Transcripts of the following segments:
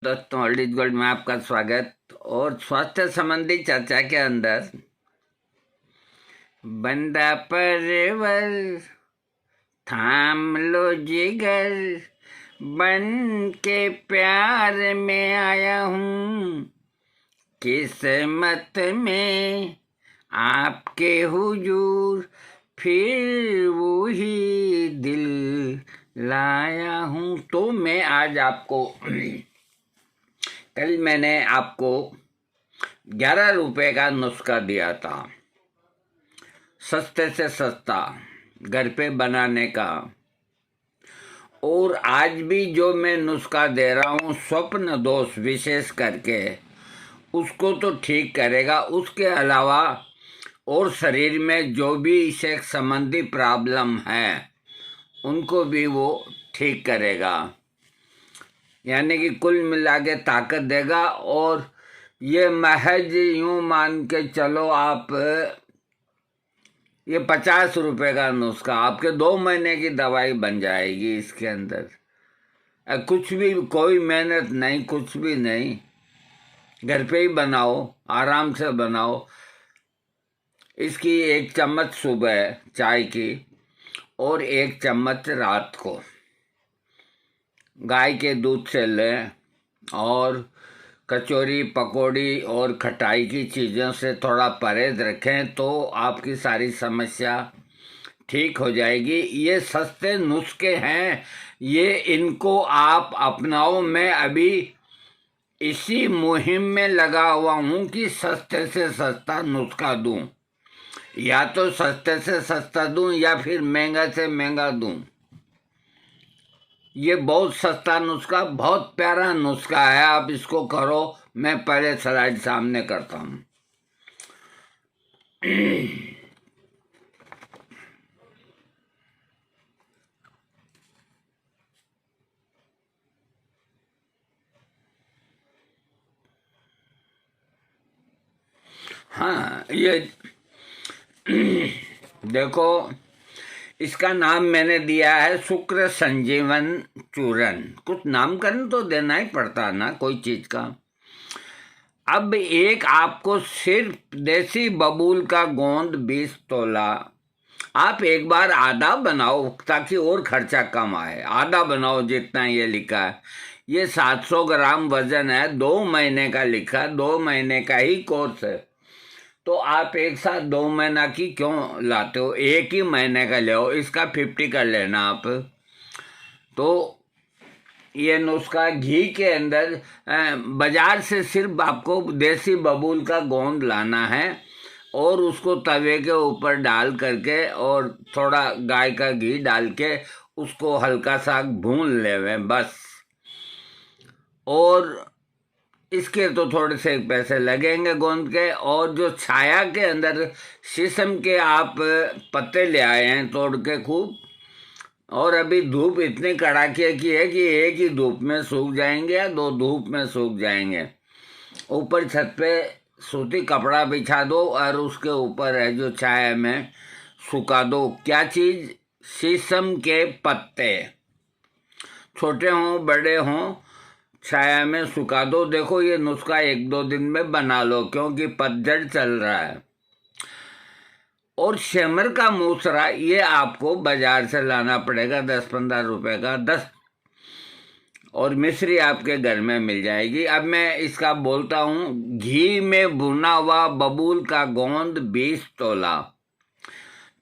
दोस्तों, old is gold में आपका स्वागत। और स्वास्थ्य संबंधी चर्चा के अंदर बंदा परवर थाम लो जिगर, बन के प्यार में आया हूँ, किस्मत में आपके हुजूर फिर वही दिल लाया हूँ। तो मैं आज आपको कल मैंने आपको 11 रुपए का नुस्खा दिया था, सस्ते से सस्ता घर पे बनाने का। और आज भी जो मैं नुस्खा दे रहा हूँ स्वप्न दोष विशेष करके, उसको तो ठीक करेगा। उसके अलावा और शरीर में जो भी सेक्स संबंधी प्रॉब्लम है उनको भी वो ठीक करेगा, यानी कि कुल मिला के ताकत देगा। और ये महज यूं मान के चलो आप, ये 50 रुपए का नुस्खा आपके 2 महीने की दवाई बन जाएगी। इसके अंदर कुछ भी, कोई मेहनत नहीं, कुछ भी नहीं, घर पे ही बनाओ, आराम से बनाओ। इसकी 1 चम्मच सुबह चाय की और 1 चम्मच रात को गाय के दूध से लें। और कचौरी, पकौड़ी और खटाई की चीज़ों से थोड़ा परहेज रखें तो आपकी सारी समस्या ठीक हो जाएगी। ये सस्ते नुस्खे हैं, ये इनको आप अपनाओ। मैं अभी इसी मुहिम में लगा हुआ हूँ कि सस्ते से सस्ता नुस्खा दूँ, या तो सस्ते से सस्ता दूँ या फिर महंगा से महंगा दूँ। ये बहुत सस्ता नुस्खा, बहुत प्यारा नुस्खा है, आप इसको करो। मैं पहले स्लाइड सामने करता हूँ। हाँ, ये देखो, इसका नाम मैंने दिया है शुक्र संजीवन चूरन। कुछ नामकरण तो देना ही पड़ता ना कोई चीज का। अब एक आपको सिर्फ देसी बबूल का गोंद 20 तोला, आप एक बार आधा बनाओ ताकि और खर्चा कम आए। आधा बनाओ जितना ये लिखा है। ये 700 ग्राम वजन है, 2 महीने का लिखा, 2 महीने का ही कोर्स है। तो आप एक साथ 2 महीना की क्यों लाते हो, एक ही महीने का ले, इसका 50 कर लेना आप। तो ये नुस्खा घी के अंदर, बाजार से सिर्फ आपको देसी बबूल का गोंद लाना है और उसको तवे के ऊपर डाल करके और थोड़ा गाय का घी डाल के उसको हल्का सा भून लेवे बस। और इसके तो थोड़े से पैसे लगेंगे गोंद के। और जो छाया के अंदर शीशम के आप पत्ते ले आए हैं तोड़ के खूब, और अभी धूप इतनी कड़ाके की है कि एक ही धूप में सूख जाएंगे या 2 धूप में सूख जाएंगे। ऊपर छत पे सूती कपड़ा बिछा दो और उसके ऊपर है जो छाया में सुखा दो। क्या चीज़? शीशम के पत्ते, छोटे हों बड़े हों, छाया में सुखा दो। देखो ये नुस्खा 1-2 दिन में बना लो, क्योंकि पतझड़ चल रहा है। और शेमर का मूसरा ये आपको बाजार से लाना पड़ेगा 10-15 रुपए का, 10। और मिश्री आपके घर में मिल जाएगी। अब मैं इसका बोलता हूँ। घी में भुना हुआ बबूल का गोंद 20 तोला,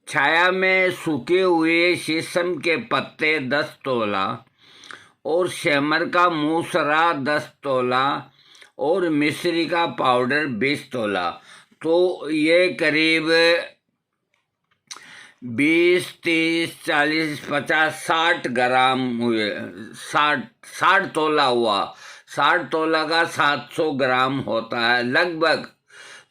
छाया में सूखे हुए शीशम के पत्ते 10 तोला, और शेमर का मूसरा 10 तोला, और मिश्री का पाउडर 20 तोला। तो ये करीब 20, 30, 40, 50, 60 ग्राम हुए। 60 तोला हुआ। 60 तोला का 700 ग्राम होता है लगभग।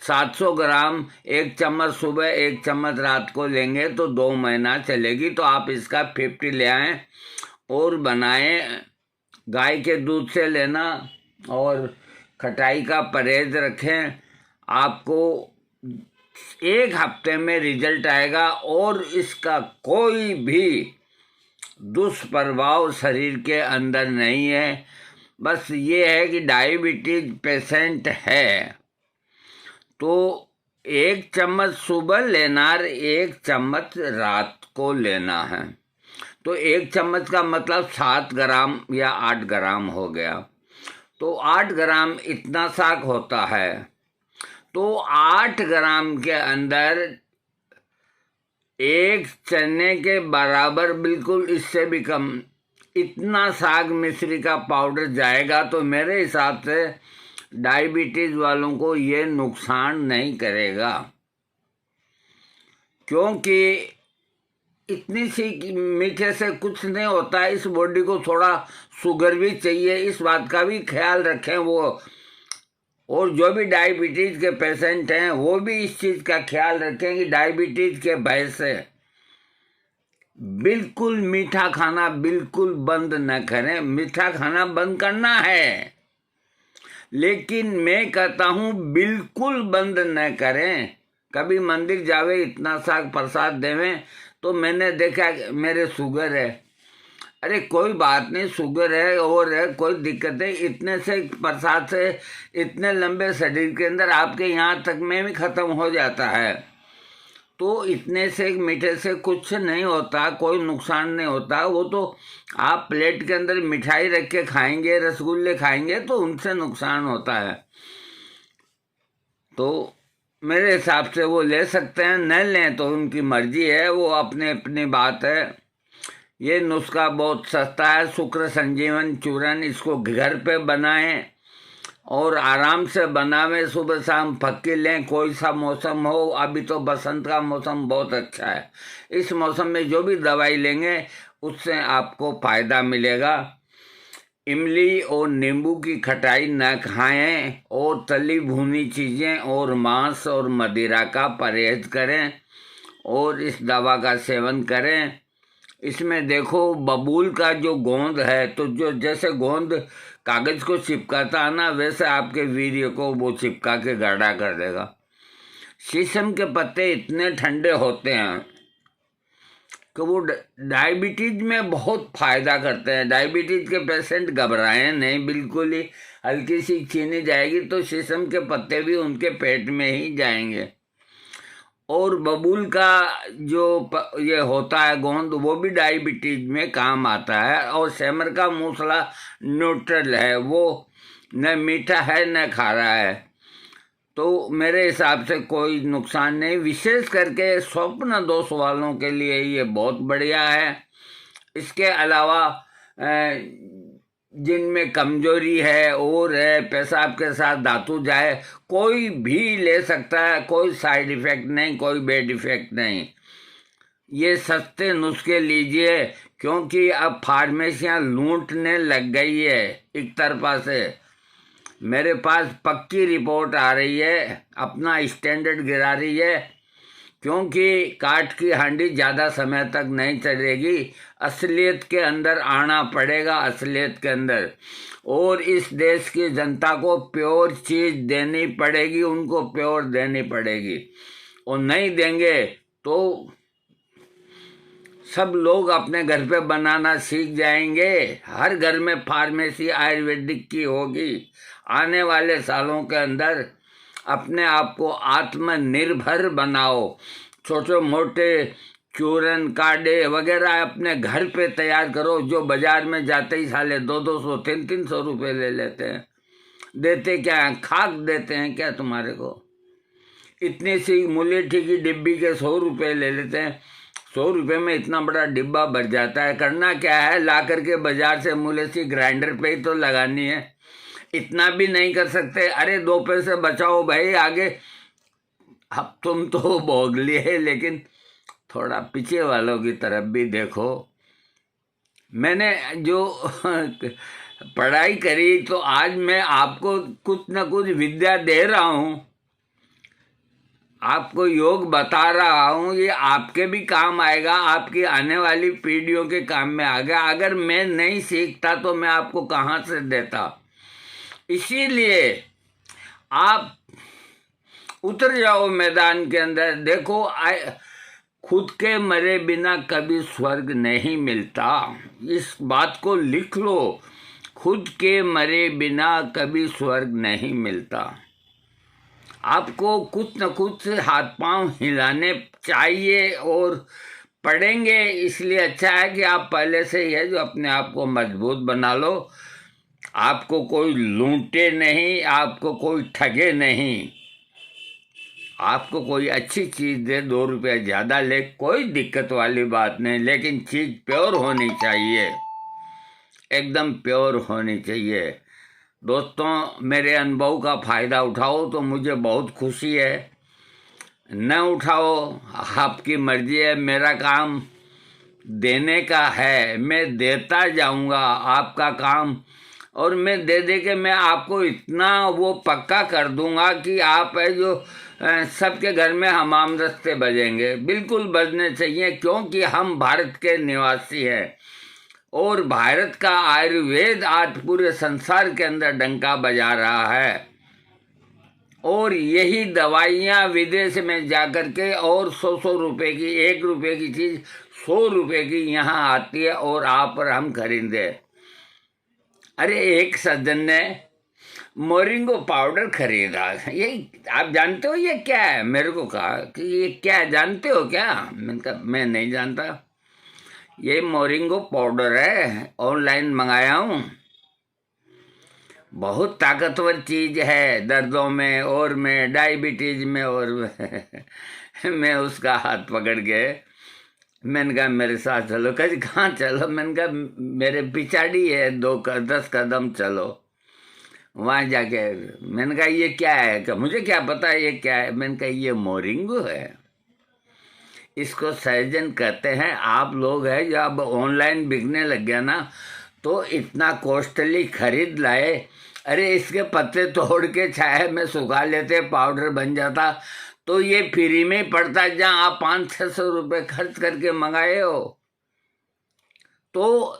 700 ग्राम 1 चम्मच सुबह 1 चम्मच रात को लेंगे तो 2 महीना चलेगी। तो आप इसका 50 ले आएँ और बनाएं। गाय के दूध से लेना और खटाई का परहेज रखें। आपको 1 हफ्ते में रिजल्ट आएगा और इसका कोई भी दुष्प्रभाव शरीर के अंदर नहीं है। बस ये है कि डायबिटीज पेशेंट है तो 1 चम्मच सुबह लेना और 1 चम्मच रात को लेना है। तो 1 चम्मच का मतलब 7 ग्राम या 8 ग्राम हो गया। तो 8 ग्राम इतना साग होता है। तो 8 ग्राम के अंदर 1 चने के बराबर, बिल्कुल इससे भी कम, इतना साग मिश्री का पाउडर जाएगा तो मेरे हिसाब से डायबिटीज वालों को ये नुकसान नहीं करेगा, क्योंकि इतनी सी मीठे से कुछ नहीं होता है। इस बॉडी को थोड़ा शुगर भी चाहिए, इस बात का भी ख्याल रखें वो। और जो भी डायबिटीज के पेशेंट हैं वो भी इस चीज़ का ख्याल रखें कि डायबिटीज के भय से बिल्कुल मीठा खाना बिल्कुल बंद न करें। मीठा खाना बंद करना है, लेकिन मैं कहता हूँ बिल्कुल बंद न करें। कभी मंदिर जावे, इतना साग प्रसाद देवें तो मैंने देखा मेरे शुगर है, अरे कोई बात नहीं, शुगर है और है, कोई दिक्कत है। इतने से प्रसाद से इतने लंबे शरीर के अंदर आपके यहाँ तक में भी ख़त्म हो जाता है। तो इतने से मीठे से कुछ नहीं होता, कोई नुकसान नहीं होता। वो तो आप प्लेट के अंदर मिठाई रख के खाएंगे, रसगुल्ले खाएंगे तो उनसे नुकसान होता है। तो मेरे हिसाब से वो ले सकते हैं, न लें तो उनकी मर्जी है, वो अपनी अपनी बात है। ये नुस्खा बहुत सस्ता है, शुक्र संजीवन चूर्ण। इसको घर पे बनाएं और आराम से बनावें, सुबह शाम फक्की लें। कोई सा मौसम हो, अभी तो बसंत का मौसम बहुत अच्छा है, इस मौसम में जो भी दवाई लेंगे उससे आपको फ़ायदा मिलेगा। इमली और नींबू की खटाई न खाएं और तली भुनी चीज़ें और मांस और मदिरा का परहेज करें और इस दवा का सेवन करें। इसमें देखो बबूल का जो गोंद है, तो जो जैसे गोंद कागज को चिपकाता है ना, वैसे आपके वीर्य को वो चिपका के गाढ़ा कर देगा। शीशम के पत्ते इतने ठंडे होते हैं कि वो डायबिटीज में बहुत फायदा करते हैं। डायबिटीज के पेशेंट घबराएं नहीं, बिल्कुल ही हल्की सी चीनी जाएगी तो शीशम के पत्ते भी उनके पेट में ही जाएंगे। और बबूल का जो ये होता है गोंद, वो भी डायबिटीज में काम आता है। और सेमर का मूसला न्यूट्रल है, वो न मीठा है न खारा है। तो मेरे हिसाब से कोई नुकसान नहीं, विशेष करके स्वप्न दोष वालों के लिए ये बहुत बढ़िया है। इसके अलावा जिनमें कमजोरी है और है, पेशाब के साथ धातु जाए, कोई भी ले सकता है, कोई साइड इफेक्ट नहीं, कोई बैड इफेक्ट नहीं। ये सस्ते नुस्खे लीजिए, क्योंकि अब फार्मेसियाँ लूटने लग गई है एक तरफा से। मेरे पास पक्की रिपोर्ट आ रही है, अपना स्टैंडर्ड गिरा रही है, क्योंकि काठ की हांडी ज़्यादा समय तक नहीं चलेगी। असलियत के अंदर आना पड़ेगा, असलियत के अंदर। और इस देश की जनता को प्योर चीज़ देनी पड़ेगी, उनको प्योर देनी पड़ेगी। और नहीं देंगे तो सब लोग अपने घर पे बनाना सीख जाएंगे। हर घर में फार्मेसी आयुर्वेदिक की होगी। आने वाले सालों के अंदर अपने आप को आत्मनिर्भर बनाओ। छोटे मोटे चूरन काढ़े वगैरह अपने घर पे तैयार करो, जो बाजार में जाते ही साले 200 300 रुपये ले लेते हैं। देते क्या हैं? खाक देते हैं क्या तुम्हारे को? इतनी सी मुलेठी की डिब्बी के 100 रुपये ले लेते हैं। 100 रुपये में इतना बड़ा डिब्बा भर जाता है। करना क्या है? ला करके बाजार से मुलेठी ग्राइंडर पे ही तो लगानी है। इतना भी नहीं कर सकते? अरे 2 पैसे बचाओ भाई, आगे अब तुम तो भोग लिए, लेकिन थोड़ा पीछे वालों की तरफ भी देखो। मैंने जो पढ़ाई करी, तो आज मैं आपको कुछ न कुछ विद्या दे रहा हूँ, आपको योग बता रहा हूँ। ये आपके भी काम आएगा, आपकी आने वाली पीढ़ियों के काम में आएगा। अगर मैं नहीं सीखता तो मैं आपको कहाँ से देता? इसीलिए आप उतर जाओ मैदान के अंदर। देखो, खुद के मरे बिना कभी स्वर्ग नहीं मिलता, इस बात को लिख लो। खुद के मरे बिना कभी स्वर्ग नहीं मिलता। आपको कुछ न कुछ हाथ पांव हिलाने चाहिए और पड़ेंगे, इसलिए अच्छा है कि आप पहले से ही है जो अपने आप को मजबूत बना लो। आपको कोई लूटे नहीं, आपको कोई ठगे नहीं। आपको कोई अच्छी चीज़ दे, 2 रुपये ज़्यादा ले, कोई दिक्कत वाली बात नहीं, लेकिन चीज़ प्योर होनी चाहिए, एकदम प्योर होनी चाहिए। दोस्तों, मेरे अनुभव का फ़ायदा उठाओ तो मुझे बहुत खुशी है, न उठाओ आपकी मर्जी है। मेरा काम देने का है, मैं देता जाऊंगा आपका काम, और मैं दे दे के मैं आपको इतना वो पक्का कर दूंगा कि आप है जो सबके घर में हमाम दस्ते बजेंगे। बिल्कुल बजने चाहिए, क्योंकि हम भारत के निवासी हैं और भारत का आयुर्वेद आज पूरे संसार के अंदर डंका बजा रहा है। और यही दवाइयाँ विदेश में जाकर के और 100 रुपये की, 1 रुपये की चीज़ 100 रुपये की यहाँ आती है और आप और हम खरीदे। अरे एक सज्जन ने मोरिंगो पाउडर खरीदा, ये आप जानते हो ये क्या है? मेरे को कहा कि ये क्या है, जानते हो क्या? मैंने कहा मैं नहीं जानता। ये मोरिंगो पाउडर है, ऑनलाइन मंगाया हूँ, बहुत ताकतवर चीज़ है दर्दों में और में, डायबिटीज में और मैं उसका हाथ पकड़ के मैंने कहा मेरे साथ चलो। कहीं कहाँ चलो? मैंने कहा मेरे पिछाड़ी है 10 कदम चलो, वहाँ जाके। मैंने कहा ये क्या है? कि मुझे क्या पता ये क्या है? मैंने कहा ये मोरिंगो है, इसको सहजन कहते हैं। आप लोग हैं जो अब ऑनलाइन बिकने लग गया ना, तो इतना कॉस्टली खरीद लाए। अरे इसके पत्ते तोड़ के छाया में सुखा लेते, पाउडर बन जाता, तो ये फ्री में ही पड़ता, जहाँ आप 500-600 रुपये खर्च करके मंगाए हो। तो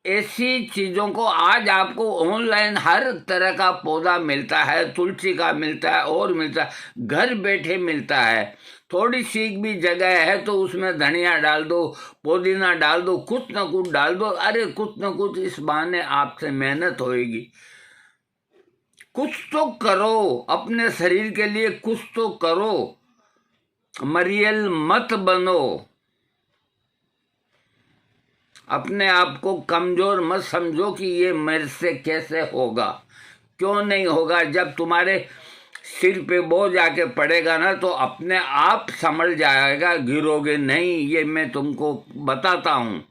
ऐसी चीज़ों को आज आपको ऑनलाइन हर तरह का पौधा मिलता है, तुलसी का मिलता है और मिलता है, घर बैठे मिलता है। थोड़ी सी भी जगह है तो उसमें धनिया डाल दो, पुदीना डाल दो, कुछ न कुछ डाल दो। अरे कुछ न कुछ इस बहाने आपसे मेहनत होएगी। कुछ तो करो अपने शरीर के लिए, कुछ तो करो, मरियल मत बनो। अपने आप को कमजोर मत समझो कि ये मेरे से कैसे होगा। क्यों नहीं होगा? जब तुम्हारे सिर पे बोझ आके पड़ेगा ना, तो अपने आप संभल जाएगा, गिरोगे नहीं। ये मैं तुमको बताता हूँ,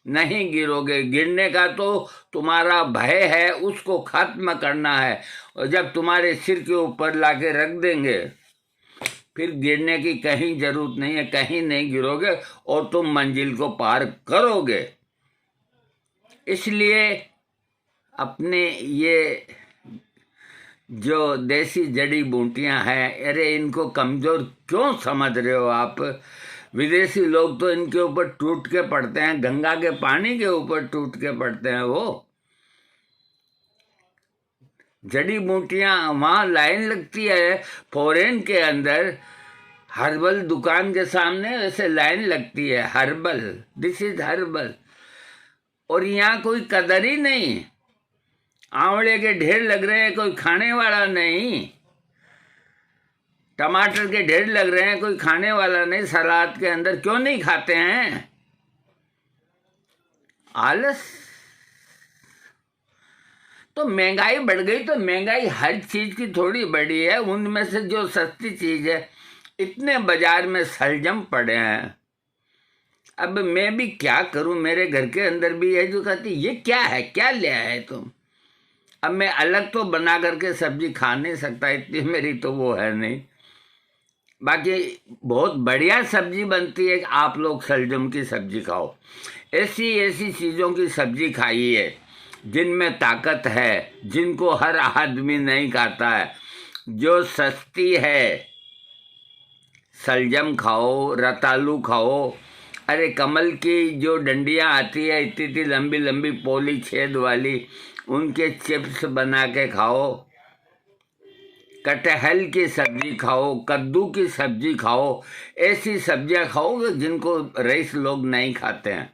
नहीं गिरोगे। गिरने का तो तुम्हारा भय है, उसको खत्म करना है। और जब तुम्हारे सिर के ऊपर लाके रख देंगे, फिर गिरने की कहीं जरूरत नहीं है, कहीं नहीं गिरोगे और तुम मंजिल को पार करोगे। इसलिए अपने ये जो देसी जड़ी बूटियां हैं, अरे इनको कमज़ोर क्यों समझ रहे हो आप? विदेशी लोग तो इनके ऊपर टूट के पड़ते हैं, गंगा के पानी के ऊपर टूट के पड़ते हैं। वो जड़ी बूटियां, वहाँ लाइन लगती है फॉरेन के अंदर, हर्बल दुकान के सामने वैसे लाइन लगती है, हर्बल, दिस इज हर्बल। और यहाँ कोई कदर ही नहीं, आंवले के ढेर लग रहे हैं, कोई खाने वाला नहीं। टमाटर के ढेर लग रहे हैं, कोई खाने वाला नहीं। सलाद के अंदर क्यों नहीं खाते हैं? आलस। तो महंगाई बढ़ गई, तो महंगाई हर चीज की थोड़ी बढ़ी है। उनमें से जो सस्ती चीज है, इतने बाजार में सलजम पड़े हैं। अब मैं भी क्या करूं? मेरे घर के अंदर भी है जो कहती ये क्या है, क्या ले आए तुम? अब मैं अलग तो बना करके सब्जी खा नहीं सकता, इतनी मेरी तो वो है नहीं। बाकी बहुत बढ़िया सब्जी बनती है, आप लोग सलजम की सब्जी खाओ। ऐसी ऐसी चीज़ों की सब्जी खाइए जिनमें ताकत है, जिनको हर आदमी नहीं खाता है, जो सस्ती है। सलजम खाओ, रतालू खाओ। अरे कमल की जो डंडियाँ आती है इतनी इतनी लंबी लंबी पोली छेद वाली, उनके चिप्स बना के खाओ। कटहल की सब्जी खाओ, कद्दू की सब्जी खाओ। ऐसी सब्जियां खाओ जिनको रईस लोग नहीं खाते हैं,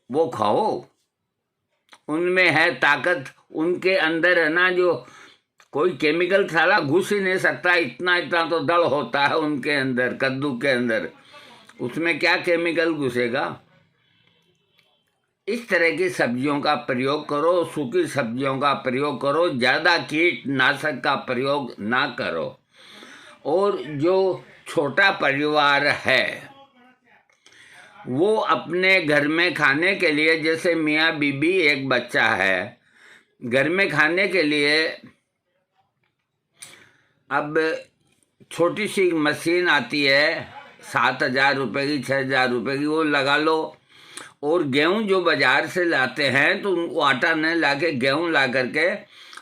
वो खाओ। उनमें है ताकत, उनके अंदर है ना, जो कोई केमिकल साला घुस ही नहीं सकता, इतना इतना तो दल होता है उनके अंदर, कद्दू के अंदर, उसमें क्या केमिकल घुसेगा। इस तरह की सब्जियों का प्रयोग करो, सूखी सब्जियों का प्रयोग करो, ज़्यादा कीटनाशक का प्रयोग ना करो। और जो छोटा परिवार है वो अपने घर में खाने के लिए, जैसे मियाँ बीबी एक बच्चा है, घर में खाने के लिए अब छोटी सी मशीन आती है 7,000 रुपये की, 6,000 रुपये की, वो लगा लो। और गेहूं जो बाजार से लाते हैं तो वो आटा नहीं ला के गेहूँ ला करके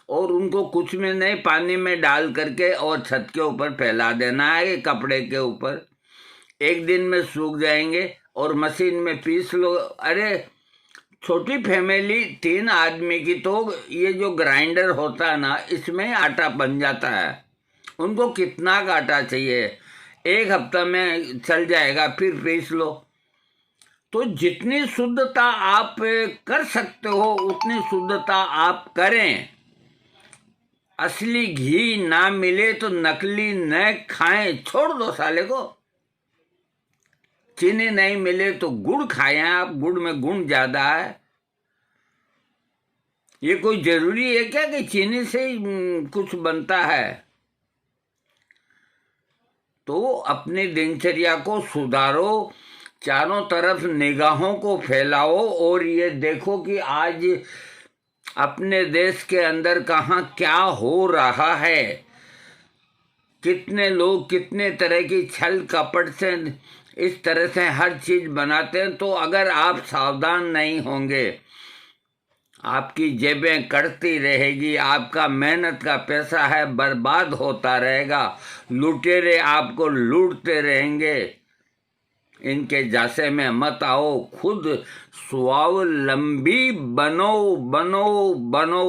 और उनको कुछ में नहीं, पानी में डाल करके और छत के ऊपर फैला देना है, कपड़े के ऊपर, एक दिन में सूख जाएंगे और मशीन में पीस लो। अरे छोटी फैमिली 3 आदमी की तो ये जो ग्राइंडर होता है ना, इसमें आटा बन जाता है। उनको कितना का आटा चाहिए, 1 हफ्ता में चल जाएगा, फिर पीस लो। तो जितनी शुद्धता आप कर सकते हो उतनी शुद्धता आप करें। असली घी ना मिले तो नकली न खाएं, छोड़ दो साले को। चीनी नहीं मिले तो गुड़ खाएं आप, गुड़ में गुण ज्यादा है। ये कोई जरूरी है क्या कि चीनी से ही कुछ बनता है। तो अपनी दिनचर्या को सुधारो, चारों तरफ निगाहों को फैलाओ और ये देखो कि आज अपने देश के अंदर कहाँ क्या हो रहा है, कितने लोग कितने तरह की छल कपट से इस तरह से हर चीज बनाते हैं। तो अगर आप सावधान नहीं होंगे, आपकी जेबें कटती रहेगी, आपका मेहनत का पैसा है बर्बाद होता रहेगा, लुटेरे आपको लूटते रहेंगे। इनके जासे में मत आओ, खुद स्वावलंबी बनो बनो बनो।